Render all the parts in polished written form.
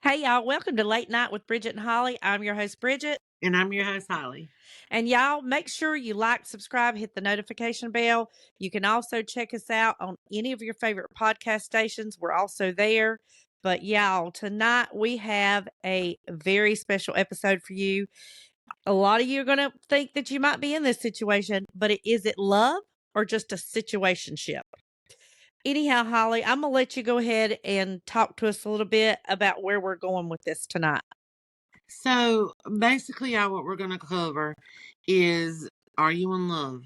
Hey, y'all. Welcome to Late Night with Bridget and Holly. I'm your host, Bridget. And I'm your host, Holly. And y'all, make sure you like, subscribe, hit the notification bell. You can also check us out on any of your favorite podcast stations. We're also there. But y'all, tonight we have a very special episode for you. A lot of you are going to think that you might be in this situation, but is it love or just a situationship? Anyhow, Holly, I'm going to let you go ahead and talk to us a little bit about where we're going with this tonight. So basically, what we're going to cover is, are you in love?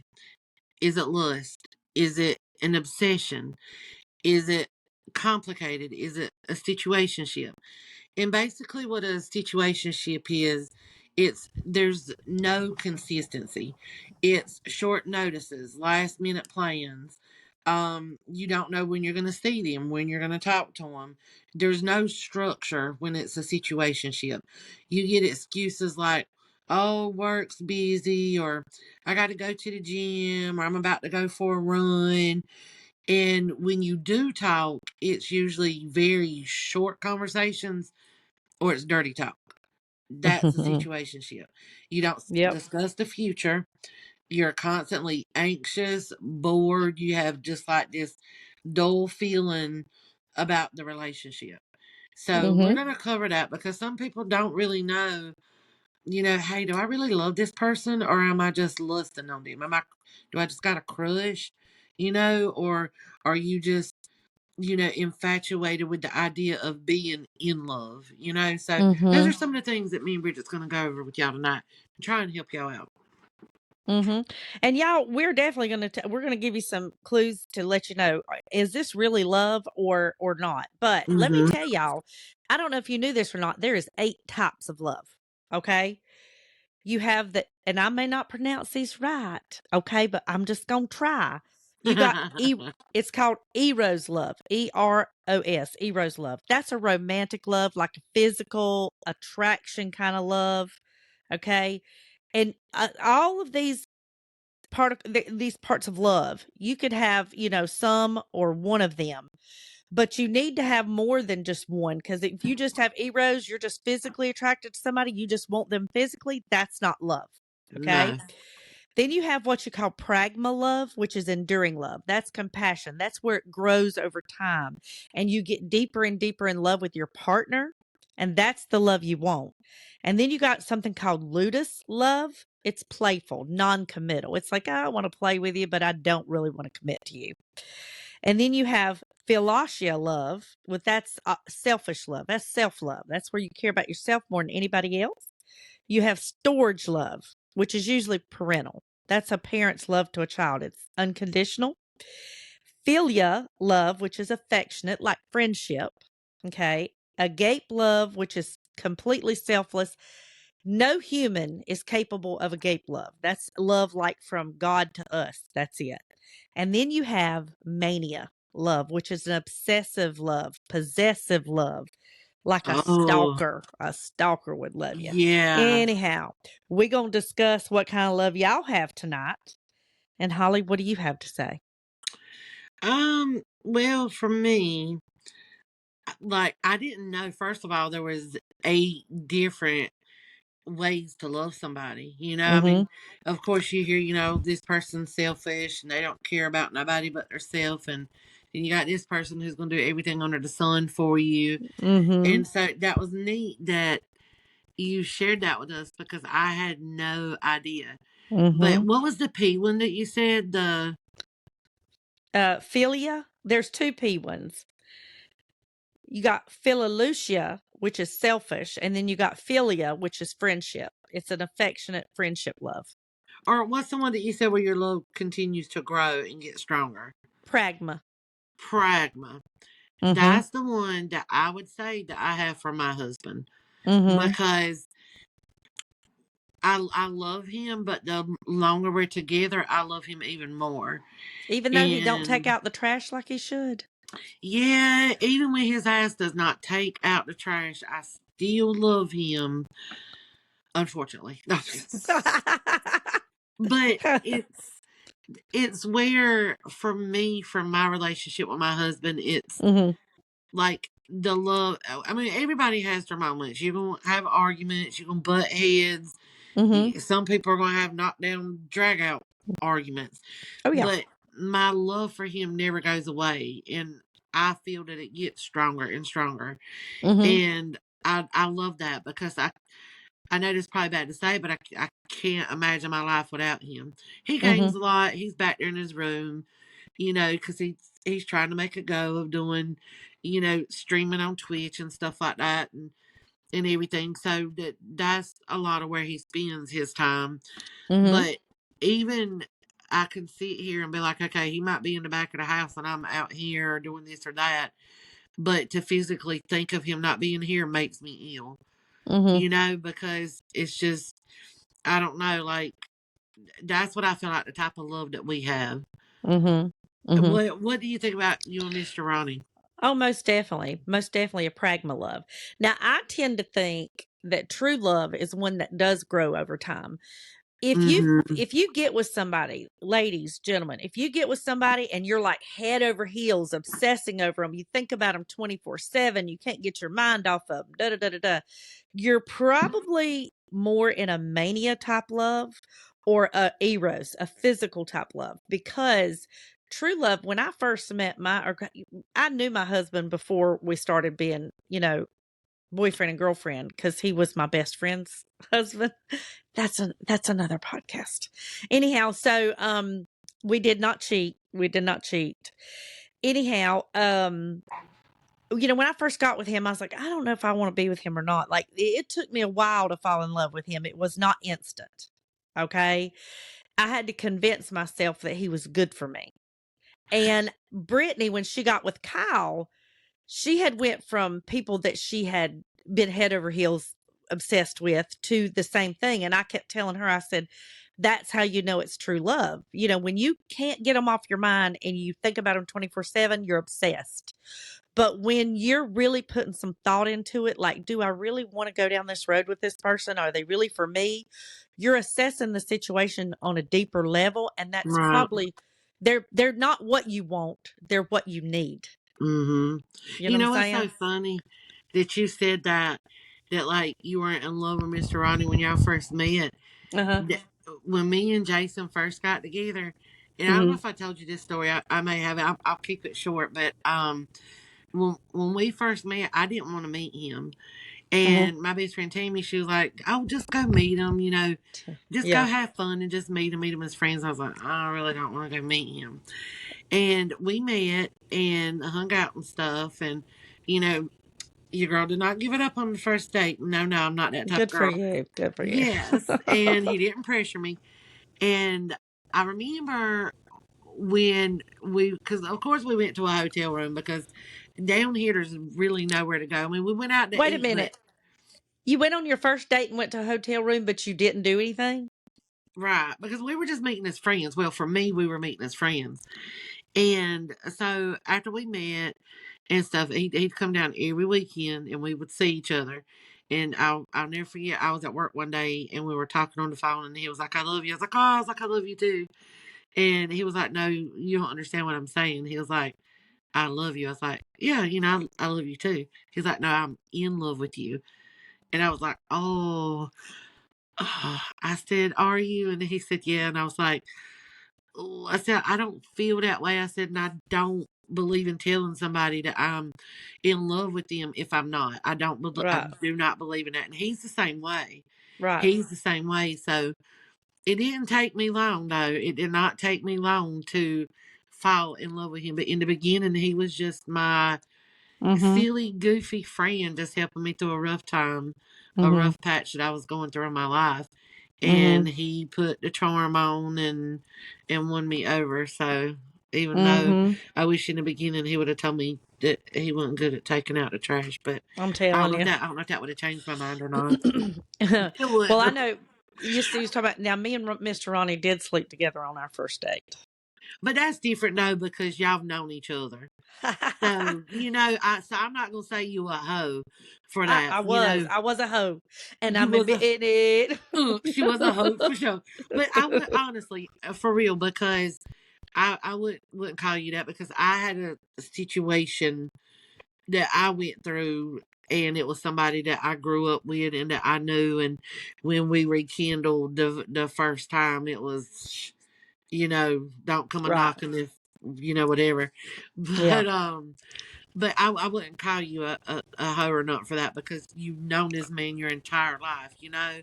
Is it lust? Is it an obsession? Is it complicated? Is it a situationship? And basically, what a situationship is, there's no consistency. It's short notices, last minute plans. You don't know when you're going to see them, when you're going to talk to them. There's no structure when it's a situationship. You get excuses like, "Oh, work's busy," or "I got to go to the gym," or "I'm about to go for a run." And when you do talk, it's usually very short conversations or it's dirty talk. That's a situationship. You don't Yep. discuss the future. You're constantly anxious, bored. You have just like this dull feeling about the relationship. So we're Mm-hmm. going to cover that because some people don't really know, hey, do I really love this person or am I just lusting on them? Do I just got a crush, or are you just infatuated with the idea of being in love. So those Mm-hmm. are some of the things that me and Bridget's going to go over with y'all tonight and try and help y'all out. Mm-hmm. And y'all, we're definitely we're gonna give you some clues to let you know, is this really love or not? But let me Mm-hmm. tell y'all, I don't know if you knew this or not. There is 8 types of love. Okay. You have and I may not pronounce these right, okay, but I'm just gonna try. You got it's called Eros love, Eros, Eros love. That's a romantic love, like a physical attraction kind of love, okay? And all of these these parts of love, you could have, some or one of them, but you need to have more than just one. Because if you just have Eros, you're just physically attracted to somebody, you just want them physically. That's not love. Okay. No. Then you have what you call pragma love, which is enduring love. That's compassion. That's where it grows over time. And you get deeper and deeper in love with your partner. And that's the love you want. And then you got something called ludus love. It's playful, non committal. It's like, I want to play with you, but I don't really want to commit to you. And then you have philotia love, that's selfish love. That's self love. That's where you care about yourself more than anybody else. You have storge love, which is usually parental. That's a parent's love to a child. It's unconditional. Philia love, which is affectionate, like friendship. Okay. Agape love, which is completely selfless. No human is capable of agape love. That's love like from God to us. That's it. And then you have mania love, which is an obsessive love, possessive love, like a Oh, stalker. A stalker would love you. yeah. Anyhow, we're going to discuss what kind of love y'all have tonight. And Holly, what do you have to say? Well, for me, like, I didn't know, first of all, there was 8 different ways to love somebody. I Mm-hmm. mean, of course, you hear, this person's selfish and they don't care about nobody but themselves. And then you got this person who's going to do everything under the sun for you. Mm-hmm. And so that was neat that you shared that with us because I had no idea. But Mm-hmm. what was the P one that you said? Philia, there's 2 P ones. You got philalutia, which is selfish, and then you got philia, which is friendship. It's an affectionate friendship love. Or what's the one that you said where your love continues to grow and get stronger? Pragma. Pragma. Mm-hmm. That's the one that I would say that I have for my husband Mm-hmm. because I love him, but the longer we're together, I love him even more. Even though he don't take And out the trash like he should. yeah, even when his ass does not take out the trash, I still love him. Unfortunately, but it's where for me, for my relationship with my husband, it's Mm-hmm. like the love. I mean, everybody has their moments. You're gonna have arguments. You're gonna butt heads. Mhm. Some people are gonna have knockdown, drag out arguments. Oh, yeah. But my love for him never goes away, and I feel that it gets stronger and stronger. Mhm. And I love that because I know this is probably bad to say, but I can't imagine my life without him. He games Mhm. a lot. He's back there in his room, because he's trying to make a go of doing, streaming on Twitch and stuff like that, and everything. So that's a lot of where he spends his time. Mhm. But even I can sit here and be like, okay, he might be in the back of the house and I'm out here doing this or that. But to physically think of him not being here makes me ill, Mhm. because it's just, I don't know, like, that's what I feel like the type of love that we have. Mhm. Mhm. What do you think about you and Mr. Ronnie? Oh, most definitely. Most definitely a pragma love. Now, I tend to think that true love is one that does grow over time. If you Mm-hmm. if you get with somebody, ladies, gentlemen, if you get with somebody and you're like head over heels obsessing over them, you think about them 24/7, you can't get your mind off of them, da da da da da, you're probably more in a mania type love or a eros, a physical type love, because true love, when I first met I knew my husband before we started being, boyfriend and girlfriend, because he was my best friend's husband. That's another podcast. Anyhow, so we did not cheat. We did not cheat. Anyhow, when I first got with him, I was like, I don't know if I want to be with him or not. Like it took me a while to fall in love with him. It was not instant. Okay. I had to convince myself that he was good for me. And Brittany, when she got with Kyle, she had went from people that she had been head over heels obsessed with to the same thing. And I kept telling her, I said, that's how you know it's true love. When you can't get them off your mind and you think about them 24/7, you're obsessed. But when you're really putting some thought into it, like, do I really want to go down this road with this person? Are they really for me? You're assessing the situation on a deeper level. And that's Right. probably, they're not what you want. They're what you need. Mm-hmm. You know You what I'm know what's so saying? funny that you said that like you weren't in love with Mr. Ronnie when y'all first met. Uh-huh. That, when me and Jason first got together, and I don't know Mhm. if I told you this story. I may have it. I'll keep it short. But when we first met, I didn't want to meet him, Mhm. and my best friend Tammy, she was like, "Oh, just go meet him. Just go Yeah. have fun and just meet him as friends." I was like, "I really don't want to go meet him." And we met and hung out and stuff. And, you know, your girl did not give it up on the first date. No, no, I'm not that type of Good for girl. you. Good for you. Yes. And he didn't pressure me. And I remember when because of course we went to a hotel room because down here there's really nowhere to go. I mean, we went out to Wait a eat, but minute. You went on your first date and went to a hotel room, but you didn't do anything? right, because we were just meeting as friends. Well, for me, we were meeting as friends. And so after we met and stuff, he'd come down every weekend and we would see each other. And I'll never forget, I was at work one day and we were talking on the phone and he was like, I love you. I was like, oh, I was like, I love you too. And he was like, no, you don't understand what I'm saying. He was like, I love you. I was like, yeah, I love you too. He's like, no, I'm in love with you. And I was like, oh, I said, are you? And he said, yeah. And I was like, oh, I said, I don't feel that way. I said, and I don't believe in telling somebody that I'm in love with them if I'm not. I Right. do not believe in that. And he's the same way. Right. He's the same way. So it didn't take me long, though. It did not take me long to fall in love with him. But in the beginning, he was just my Mhm. silly, goofy friend just helping me through a rough time, a Mhm. rough patch that I was going through in my life. And Mhm. he put the charm on and won me over. So even though Mhm. I wish in the beginning he would have told me that he wasn't good at taking out the trash, but I'm telling you. I don't know if that would have changed my mind or not. It Well, I would. know you see, talking about now. Me and Mr. Ronnie did sleep together on our first date. But that's different though because y'all have known each other. So, I'm not gonna say you a hoe for that. I was a hoe, and You I'm was a admitting it. she was a hoe for sure. But I would honestly, for real, because I wouldn't call you that because I had a situation that I went through, and it was somebody that I grew up with and that I knew. And when we rekindled the first time, it was, don't come a Right. knocking if whatever. Yeah. But I wouldn't call you a hoe or not for that, because you've known this man your entire life. Long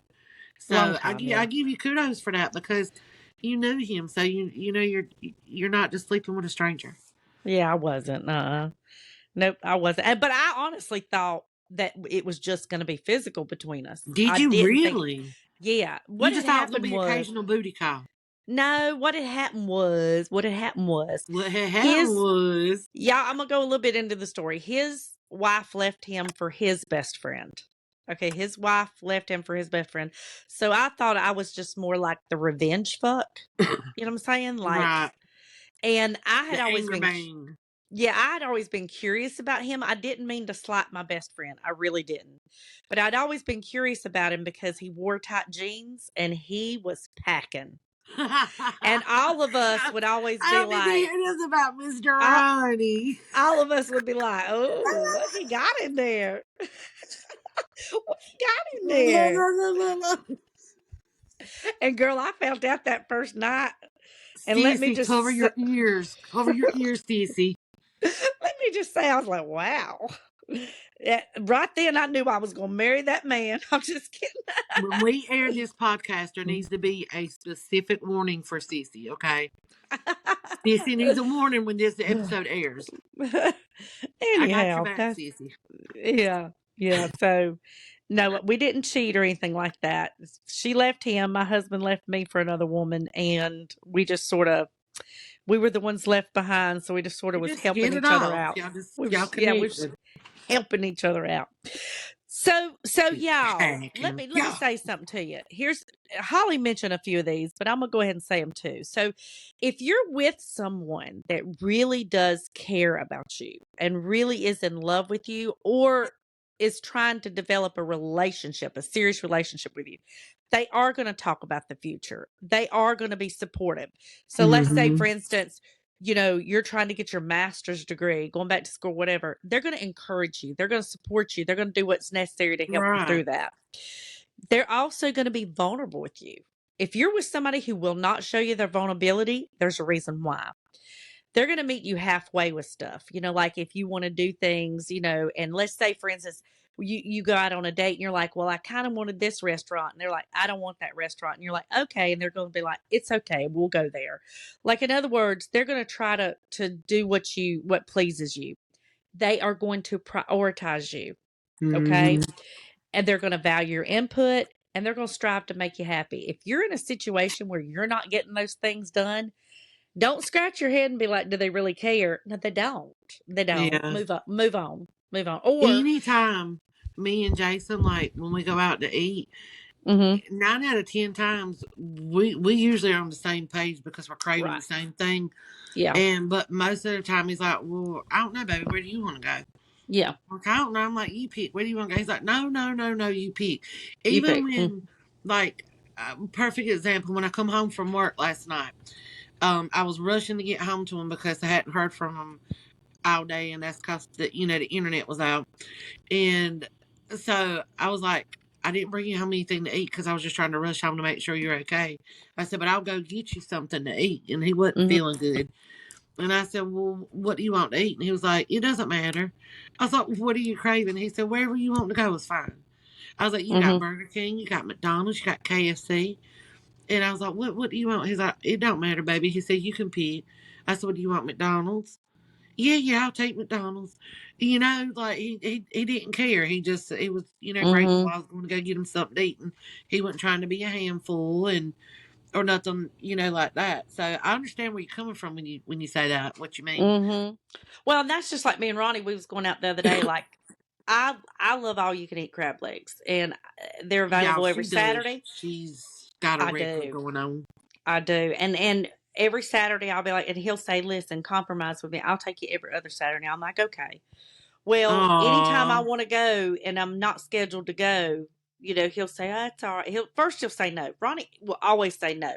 So time. I Yeah. give you kudos for that, because you knew him, so you're not just sleeping with a stranger. Yeah, I wasn't. Nope, I wasn't. But I honestly thought that it was just going to be physical between us. Did I you didn't think, really? yeah. You What had just thought it was gonna happened be was, occasional booty call. no, what had happened was What had happened his, was yeah, I'm going to go a little bit into the story. His wife left him for his best friend. Okay. His wife left him for his best friend. So I thought I was just more like the revenge fuck. You know what I'm saying? Like, right. and I had The always anger been, bang. yeah, I had always been curious about him. I didn't mean to slight my best friend. I really didn't. But I'd always been curious about him because he wore tight jeans and he was packing. And all of us I would always be don't need to like, hear this about Mr. all, Ronnie. all of us would be like, oh, what he got in there? What he got in there? And girl, I found out that first night. And let me Sissy, cover just your ears. Cover your ears, Sissy. let me just say, I was like, wow. Yeah, right then, I knew I was going to marry that man. I'm just When we air this podcast, there kidding. needs to be a specific warning for Sissy, okay? Sissy needs a warning when this episode airs. I got your Anyhow, back, that's, Sissy. yeah, yeah. So, no, we didn't cheat or anything like that. She left him. My husband left me for another woman, and we just sort of, we were the ones left behind. So we just sort of You was just helping hit it each other off. out. Y'all Yeah, we were connected. helping each other out. So Just y'all, let hacking. me Yeah. say something to you. Here's Holly mentioned a few of these, but I'm gonna go ahead and say them too. So if you're with someone that really does care about you and really is in love with you, or is trying to develop a relationship, a serious relationship with you, they are going to talk about the future. They are going to be supportive. So let's say, Mm-hmm. for instance, you're trying to get your master's degree, going back to school, whatever. They're going to encourage you. They're going to support you. They're going to do what's necessary to help you Right. through that. They're also going to be vulnerable with you. If you're with somebody who will not show you their vulnerability, there's a reason why. They're going to meet you halfway with stuff. Like if you want to do things, and let's say, for instance, you go out on a date and you're like, well, I kind of wanted this restaurant. And they're like, I don't want that restaurant. And you're like, okay. And they're going to be like, it's okay. We'll go there. Like, in other words, they're going to try to do what pleases you. They are going to prioritize you. Okay. Mm-hmm. And they're going to value your input and they're going to strive to make you happy. If you're in a situation where you're not getting those things done, don't scratch your head and be like, do they really care? No, they don't. They don't. Yeah. Move up, move on, move on. Or, Anytime me and Jason, like when we go out to eat, mm-hmm, 9 out of 10 times we usually are on the same page because we're craving the right. same thing. Yeah. But most of the time he's like, well, I don't know, baby, where do you want to go? Yeah. Like, I don't know. I'm like, you pick. Where do you want to go? He's like, no, no, no, no, you pick. You Even pick. when, like, perfect example, when I come home from work last night, I was rushing to get home to him because I hadn't heard from him all day, and that's because the internet was out. And so I was like, I didn't bring you home anything to eat because I was just trying to rush home to make sure you're okay. I said, but I'll go get you something to eat. And he wasn't Mm-hmm, feeling good. And I said, well, what do you want to eat? And he was like, it doesn't matter. I thought, what are you craving? He said, wherever you want to go is fine. I was like, you got mm-hmm, Burger King, you got McDonald's, you got KFC. And I was like, what do you want? He's like, it don't matter, baby. He said, you can pick. I said, what do you want, McDonald's? Yeah, I'll take McDonald's. Like he didn't care. He was, grateful mm-hmm. I was going to go get him something to eat, and he wasn't trying to be a handful and or nothing, like that. So I understand where you're coming from when you say that, what you mean. Mm-hmm. Well, and that's just like me and Ronnie. We was going out the other day. Like, I love all you can eat crab legs, and they're Yeah, available every she does. Saturday. She's got a I record do. going on. I do. And every Saturday I'll be like, and he'll say, listen, compromise with me. I'll take you every other Saturday. I'm like, okay. Well, anytime I Oh, want to go and I'm not scheduled to go, he'll say, oh, it's all right. He'll say no. Ronnie will always say no.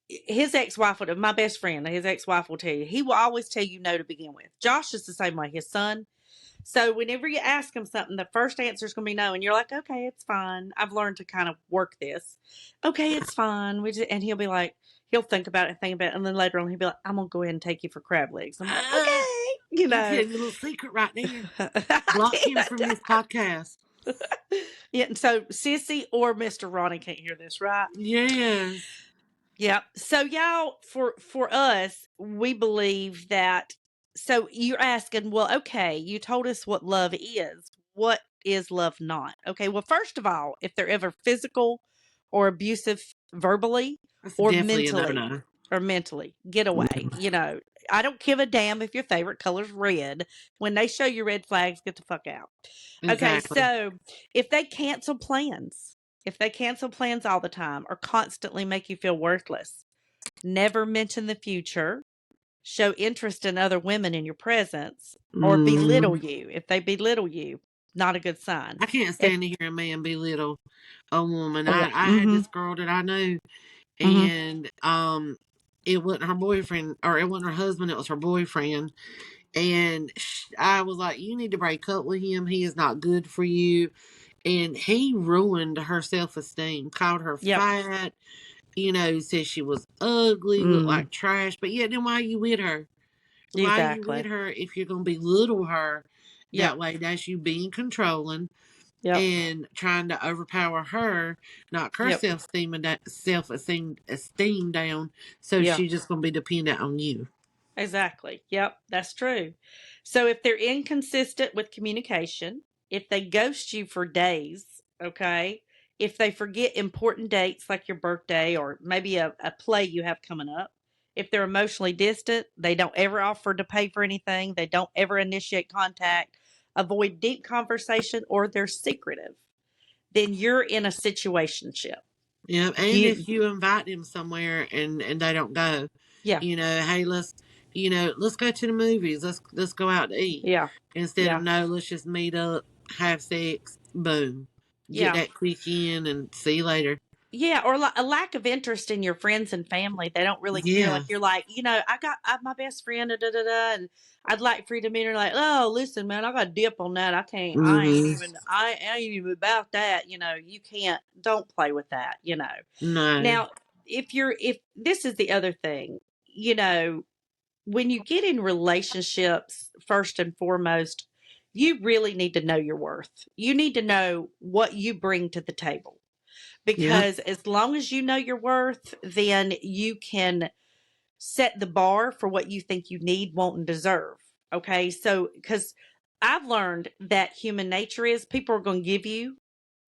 His ex-wife my best friend, his ex-wife will tell you, he will always tell you no to begin with. Josh is the same way. His son, So whenever you ask them something, the first answer is going to be no, and you're like, okay, it's fine. I've learned to kind of work this. Okay, it's fine. And he'll be like, he'll think about it and think about it, and then later on he'll be like, I'm gonna go ahead and take you for crab legs. I'm like, okay, You tell me a little secret right there. I Block him from can't. this podcast. Yeah, and so Sissy or Mr. Ronnie can't hear this, right? Yes. Yeah. So y'all, for us, we believe that. So you're asking, well, okay, you told us what love is. What is love not? Okay. Well, first of all, if they're ever physical or abusive verbally That's or definitely a mentally, no-no. get away. Mm, I don't give a damn if your favorite color's red. When they show you red flags, get the fuck out. Okay. exactly. So if they cancel plans, all the time or constantly make you feel worthless, never mention the future, show interest in other women in your presence, or belittle Mm. you. If they belittle you, not a good sign. I can't If stand to hear a man belittle a woman. oh, I had mm-hmm, this girl that I knew, mm-hmm, and it wasn't her boyfriend, or it wasn't her husband, it was her boyfriend. And I was like, you need to break up with him. He is not good for you. And he ruined her self-esteem, called her yep, fat, said she was ugly, looked mm, like trash. But yeah, then why are you with her? Why are you with exactly, her if you're going to belittle her yep, that way? That's you being controlling yep, and trying to overpower her, knock her yep, self esteem down, so yeah. she's just gonna be dependent on you. Exactly. Yep, that's true. So if they're inconsistent with communication, if they ghost you for days, okay, if they forget important dates like your birthday or maybe a play you have coming up, if they're emotionally distant, they don't ever offer to pay for anything, they don't ever initiate contact, avoid deep conversation, or they're secretive, then you're in a situationship. Yeah, and You, if you invite them somewhere and they don't go, yeah, hey, let's go to the movies. Let's go out to eat yeah, instead of yeah, no, let's just meet up, have sex, boom, get yeah. that quick in, and see you later. Yeah, or a lack of interest in your friends and family. They don't really care. Yeah. Like you're like, I my best friend, da, da, da, da, and I'd like for you to meet her. Like, oh, listen, man, I got a dip on that. I can't. Mm-hmm. I ain't even about that. You can't. Don't play with that. No. Now, if this is the other thing, when you get in relationships, first and foremost, you really need to know your worth. You need to know what you bring to the table Yep. because as long as you know your worth, then you can set the bar for what you think you need, want, and deserve. Okay. So, because I've learned that human nature is people are going to give you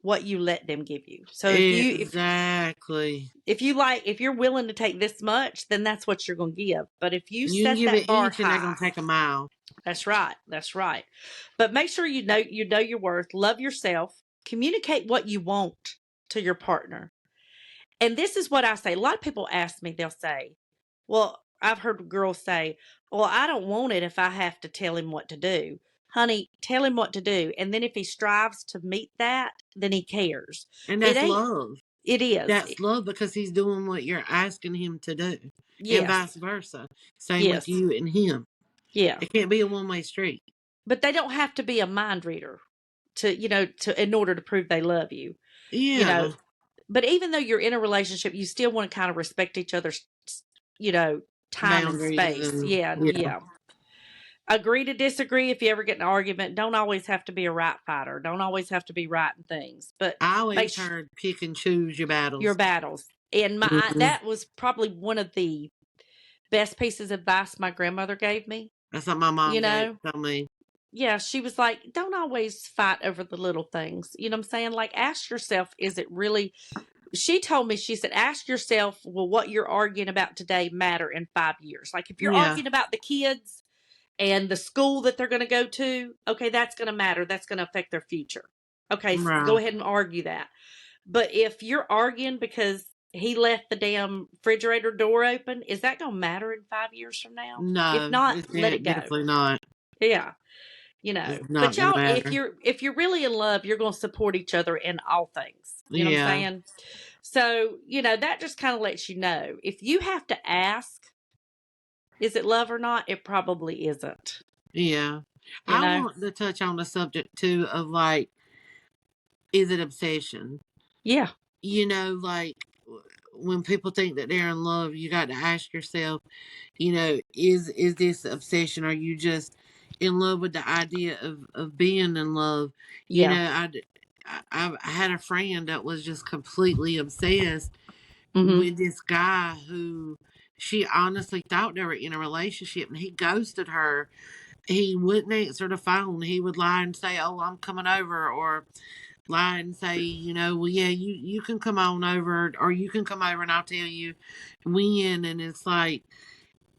what you let them give you. So Exactly. if you're willing to take this much, then that's what you're going to give. But if you You can set give an that bar inch and they're high, gonna take a mile. that's right. That's right. But make sure you know your worth, love yourself, communicate what you want to your partner. And this is what I say. A lot of people ask me, they'll say, well, I've heard girls say, well, I don't want it if I have to tell him what to do. Honey, tell him what to do. And then if he strives to meet that, then he cares. And It that's ain't, love. it is. That's love because he's doing what you're asking him to do. And vice Yes. versa. Same with Yes. you and him. Yeah. It can't be a one-way street. But they don't have to be a mind reader in order to prove they love you. You know, Yeah. but even though you're in a relationship, you still want to kind of respect each other's, you know, time and Boundaries space. and Yeah, yeah. yeah. Agree to disagree if you ever get in an argument. Don't always have to be a right fighter. Don't always have to be right in things, but I make always heard pick and choose your your battles. battles. And Mm-mm. that was probably one of the best pieces of advice my grandmother gave me. That's what my You mom gave know, told me. yeah, she was like, don't always fight over the little things. You know what I'm saying? Like, ask yourself, is it really she told me, she said, ask yourself, will what you're arguing about today matter in 5 years? Like if you're Yeah. arguing about the kids and the school that they're going to go to, okay, that's going to matter. That's going to affect their future. Okay, go Right. ahead and argue that. But if you're arguing because he left the damn refrigerator door open, is that going to matter in 5 years from now? If No, not, it's let it go. definitely not. Yeah, It's But not gonna y'all, if matter. you're really in love, you're going to support each other in all things. You know what I'm Yeah. saying? So, that just kind of lets you know. If you have to ask, is it love or not? It probably isn't. Yeah. you I know? want to touch on the subject too of like, is it obsession? Yeah. Like when people think that they're in love, you got to ask yourself, is this obsession? Are you just in love with the idea of being in love? You Yeah. know, I had a friend that was just completely obsessed Mhm. with this guy who she honestly thought they were in a relationship, and he ghosted her. He wouldn't answer the phone. He would lie and say, "Oh, I'm coming over," or lie and say, "Well, yeah, you can come on over, or you can come over and I'll tell you when." And it's like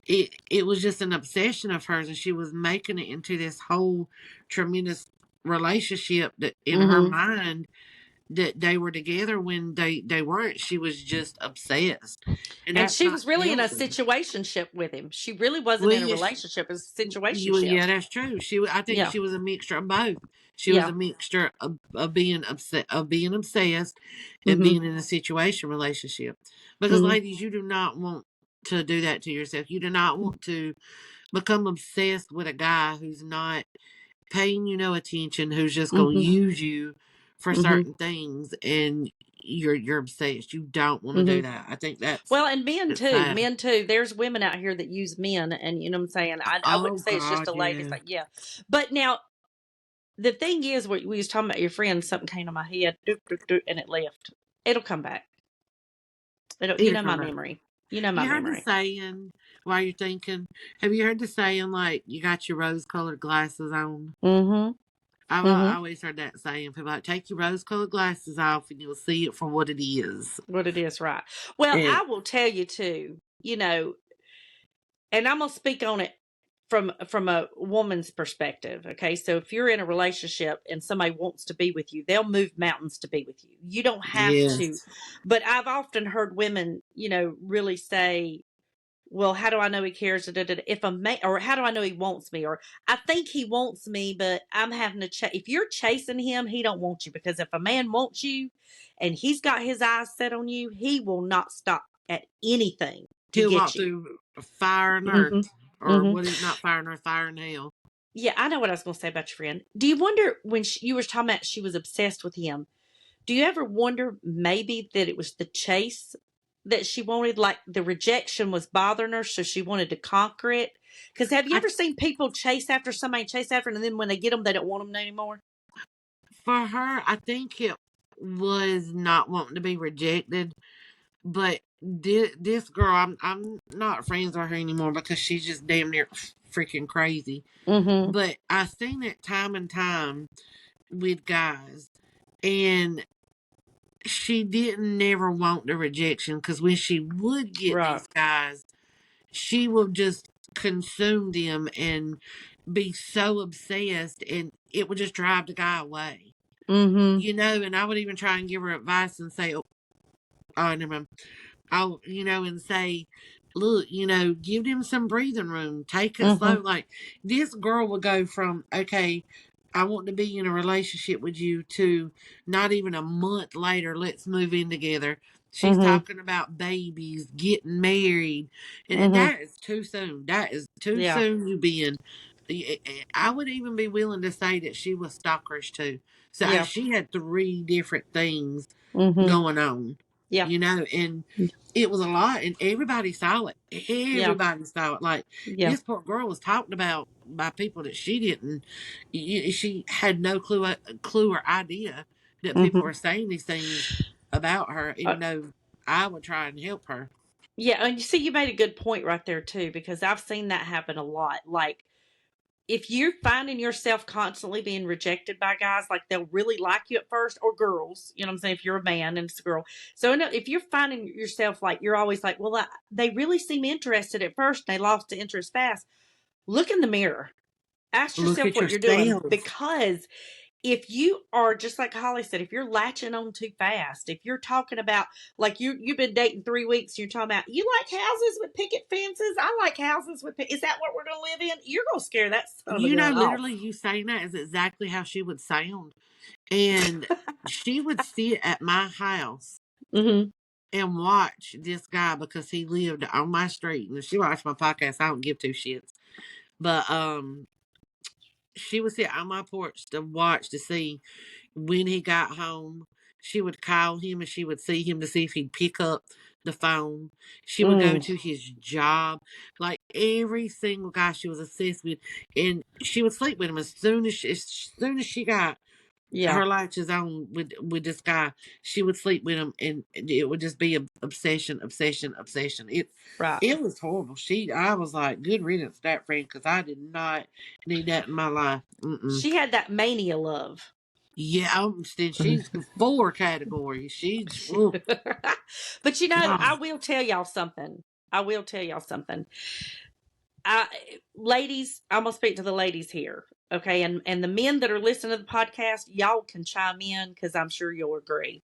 it was just an obsession of hers, and she was making it into this whole tremendous relationship that in her Mhm. mind that they were together when they weren't. She was just obsessed, and And that's she not was really in a healthy. situationship with him. She really wasn't Well, in a yes, relationship, it was a situationship. yeah, that's true. I think Yeah. she was a mixture of both. She was Yeah. a mixture of being being obsessed and Mhm. being in a situation relationship. Because Mhm. ladies, you do not want to do that to yourself. You do not want to become obsessed with a guy who's not paying you no attention, who's just gonna Mhm. use you for Mhm. certain things, and you're obsessed. You don't want to do Mhm. that. I think that's Well, and men it's too. sad. Men too. There's women out here that use men, and you know what I'm saying. I Oh wouldn't say it's just God, a ladies, yeah. like yeah. But now the thing is, what we was talking about your friend, something came to my head, doop, doop, doop, and it left. It'll come back. It'll, you It'll know my come back. memory. You know my You heard the memory. saying while you're thinking. Have you heard the saying like you got your rose-colored glasses on? Mhm. I Mhm. always heard that saying. People like take your rose-colored glasses off and you'll see it for what it is. What it is, right? Well, And I will tell you too. And I'm gonna speak on it from a woman's perspective. Okay, so if you're in a relationship and somebody wants to be with you, they'll move mountains to be with you. You don't have to. yes, But I've often heard women, really say, well, how do I know he cares? Da, da, da, if a man, or how do I know he wants me? Or I think he wants me, but I'm having to chase. If you're chasing him, he don't want you, because if a man wants you and he's got his eyes set on you, he will not stop at anything to he'll get walk you. through fire and Hmm. earth, or Hmm. what is not fire and earth, fire and hell. Yeah, I know what I was going to say about your friend. Do you wonder when you were talking about she was obsessed with him? Do you ever wonder maybe that it was the chase that she wanted, like the rejection was bothering her, so she wanted to conquer it? Because have you I ever seen people chase after somebody, chase after, and then when they get them, they don't want them anymore? For her, I think it was not wanting to be rejected, but this girl, I'm not friends with her anymore because she's just damn near freaking crazy. Mm-hmm. But I seen it time and time with guys, and she didn't never want the rejection because when she would get Right. these guys, she would just consume them and be so obsessed, and it would just drive the guy away. Mm-hmm. And I would even try and give her advice and say, oh, never mind. And say, look, give them some breathing room. Take it Mm-hmm. slow. Like this girl would go from, okay, I want to be in a relationship with you to not even a month later, let's move in together. She's Mm-hmm. talking about babies, getting married. And Mm-hmm. that is too soon. That is too Yeah. soon you being. I would even be willing to say that she was stalkerish too. So Yeah. she had three different things Mm-hmm. going on, Yeah. and it was a lot, and everybody saw it. Yeah. Everybody saw it. Like Yeah. this poor girl was talked about by people that she didn't. She had no clue or idea that people Mm-hmm. were saying these things about her, Uh, even though I would try and help her. yeah, and you see, you made a good point right there too, because I've seen that happen a lot. Like, if you're finding yourself constantly being rejected by guys, like they'll really like you at first, or girls, you know what I'm saying? If you're a man and it's a girl. So if you're finding yourself like, you're always like, well, they really seem interested at first, they lost the interest fast. Look in the mirror. Ask Look yourself at what you're doing, yourself. because if you are just like Holly said, if you're latching on too fast, if you're talking about, like, you've been dating 3 weeks, you're talking about, you like houses with picket fences, I like houses with is that what we're gonna live in? You're gonna scare that son of a gun Literally, off. you saying that is exactly how she would sound. And she would sit at my house Mm-hmm. and watch this guy because he lived on my street. And if she watched my podcast, I don't give two shits. But she would sit on my porch to watch to see when he got home. She would call him and she would see him to see if he'd pick up the phone. She would go Mm, to his job. Like every single guy she was obsessed with. And she would sleep with him as soon as she got yeah. her latches on with this guy, she would sleep with him, and it would just be a obsession, obsession, obsession. It Right. it was horrible. I was like, good riddance to that friend, because I did not need that in my life. Mm-mm. She had that mania love. Yeah, she's 4 categories. She's oh But I god. will tell y'all something. I will tell y'all something. I Ladies, I'm gonna speak to the ladies here. Okay, and the men that are listening to the podcast, y'all can chime in because I'm sure you'll agree.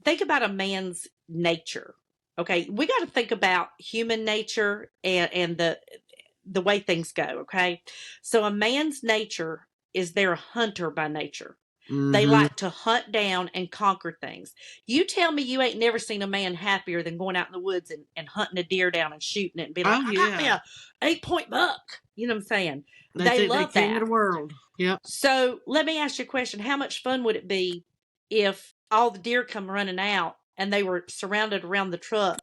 Think about a man's nature. Okay, we got to think about human nature and the way things go. Okay, so a man's nature is they're a hunter by nature. They Mm-hmm. like to hunt down and conquer things. You tell me you ain't never seen a man happier than going out in the woods and hunting a deer down and shooting it and be like, Oh I got me yeah, a 8 point buck. You know what I'm saying? they They think they love king of that. the world. Yep. So let me ask you a question. How much fun would it be if all the deer come running out and they were surrounded around the truck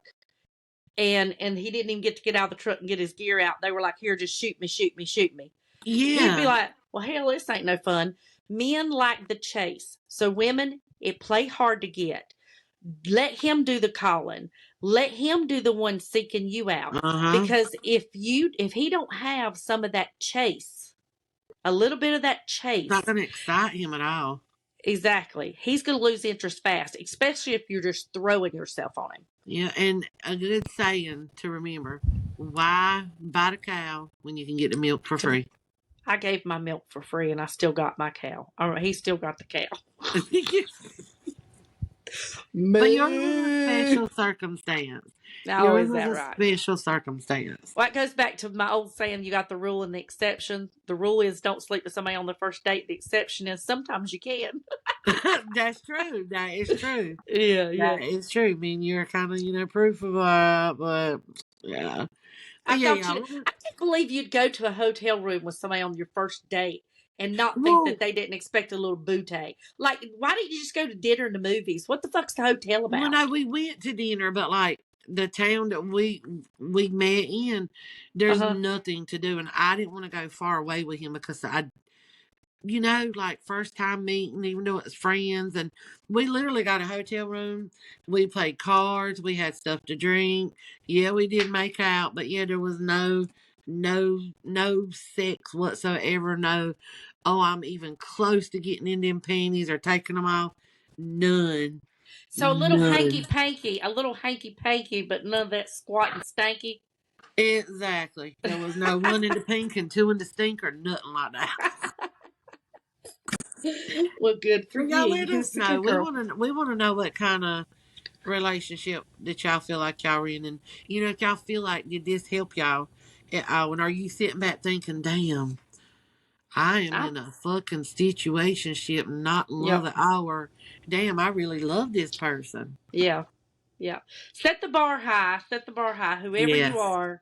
and he didn't even get to get out of the truck and get his gear out? They were like, here, just shoot me, shoot me, shoot me. He'd be Yeah. like, well, hell, this ain't no fun. Men like the chase. So women, it play hard to get. Let him do the calling. Let him do the one seeking you out. Uh huh. Because if he don't have some of that chase, a little bit of that Not chase, gonna excite him at all. exactly, he's going to lose interest fast, especially if you're just throwing yourself on him. Yeah, and a good saying to remember: why buy the cow when you can get the milk for To, free? I gave my milk for free, and I still got my cow. All right, he still got the cow. But yours was a Moo. special circumstance. Oh, Yours is was that a right? special circumstance. Well, it goes back to my old saying: you got the rule and the exception. The rule is don't sleep with somebody on the first date. The exception is sometimes you can. That's true. That is true. Yeah, yeah. That is true. I mean, you're kind of, proof of that, but yeah. But I yeah, thought y'all. I can't believe you'd go to a hotel room with somebody on your first date and not think that Well, they didn't expect a little bootay. Like, why didn't you just go to dinner and the movies? What the fuck's the hotel well, about? no, we went to dinner, but like the town that we met in, Uh there's huh. nothing to do, and I didn't want to go far away with him because like first time meeting, even though it's friends, and we literally got a hotel room. We played cards. We had stuff to drink. Yeah, we did make out, but yeah, there was no sex whatsoever. No, oh, I'm even close to getting in them panties or taking them off. None, So none. a little hanky panky, but none of that squat and stanky. Exactly. There was no one in the pink and two in the stink or nothing like that. Well, good for Well, y'all you. let He us was a know. good girl. We wanna know what kind of relationship that y'all feel like y'all are in, and if y'all feel like did this help y'all at all, and are you sitting back thinking, damn, I am I, in a fucking situationship, not in love yep. at all, or damn, I really love this person. Yeah. Yeah. Set the bar high. Set the bar high. Whoever you Yes. are,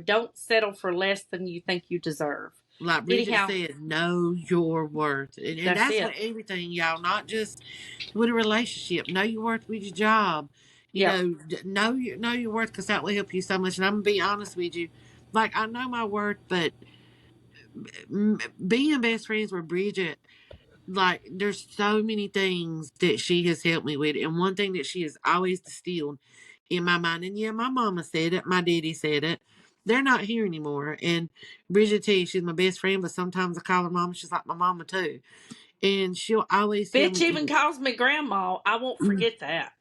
don't settle for less than you think you deserve. Like Bridget Anyhow, said, know your worth. And that's that's for it. everything, y'all, not just with a relationship. Know your worth with your job. Yep. Know your worth, because that will help you so much. And I'm going to be honest with you. Like, I know my worth, but being best friends with Bridget, like, there's so many things that she has helped me with. And one thing that she has always distilled in my mind, and yeah, my mama said it, my daddy said it. They're not here anymore. And Bridget tell you she's my best friend, but sometimes I call her mama. She's like my mama too. And she'll always tell Bitch me, even calls me grandma. I won't forget that.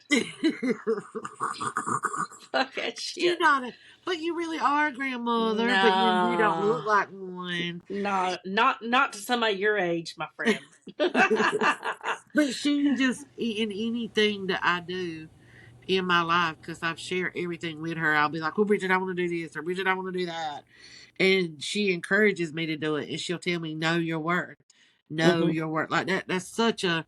Fuck that you're shit. not but you really are a grandmother, but you don't look No. like one. No, not to somebody your age, my friend. But she just, in anything that I do in my life, because I've shared everything with her, I'll be like, "Oh, Bridget, I want to do this," or "Bridget, I want to do that," and she encourages me to do it, and she'll tell me, "Know your worth, know Hmm. your worth." Like that. That's such a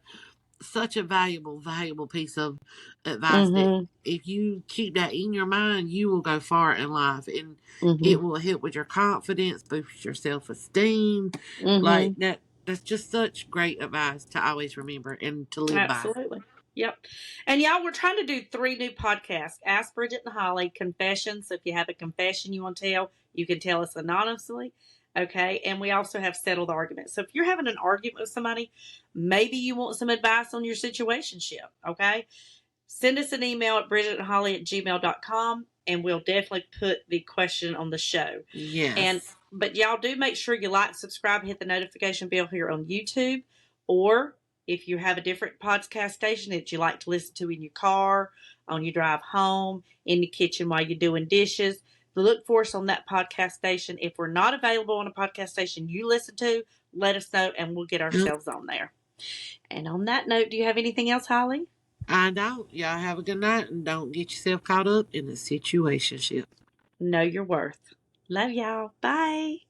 such a valuable piece of advice that Mhm. if you keep that in your mind, you will go far in life, and it Mhm. will help with your confidence, boost your self-esteem. Like Mhm. that's just such great advice to always remember and to live by. Absolutely. Yep. And y'all, we're trying to do 3 new podcasts. Ask Bridget and Holly confessions. So if you have a confession you want to tell, you can tell us anonymously. Okay. And we also have settled arguments. So if you're having an argument with somebody, maybe you want some advice on your situationship. Okay. Send us an email at bridgetandholly@gmail.com, and we'll definitely put the question on the show. And Yes. but y'all do make sure you like, subscribe, hit the notification bell here on YouTube, or if you have a different podcast station that you like to listen to in your car, on your drive home, in the kitchen while you're doing dishes, look for us on that podcast station. If we're not available on a podcast station you listen to, let us know and we'll get ourselves on there. And on that note, do you have anything else, Holly? I don't. Y'all have a good night, and don't get yourself caught up in the situationship. Know your worth. Love y'all. Bye.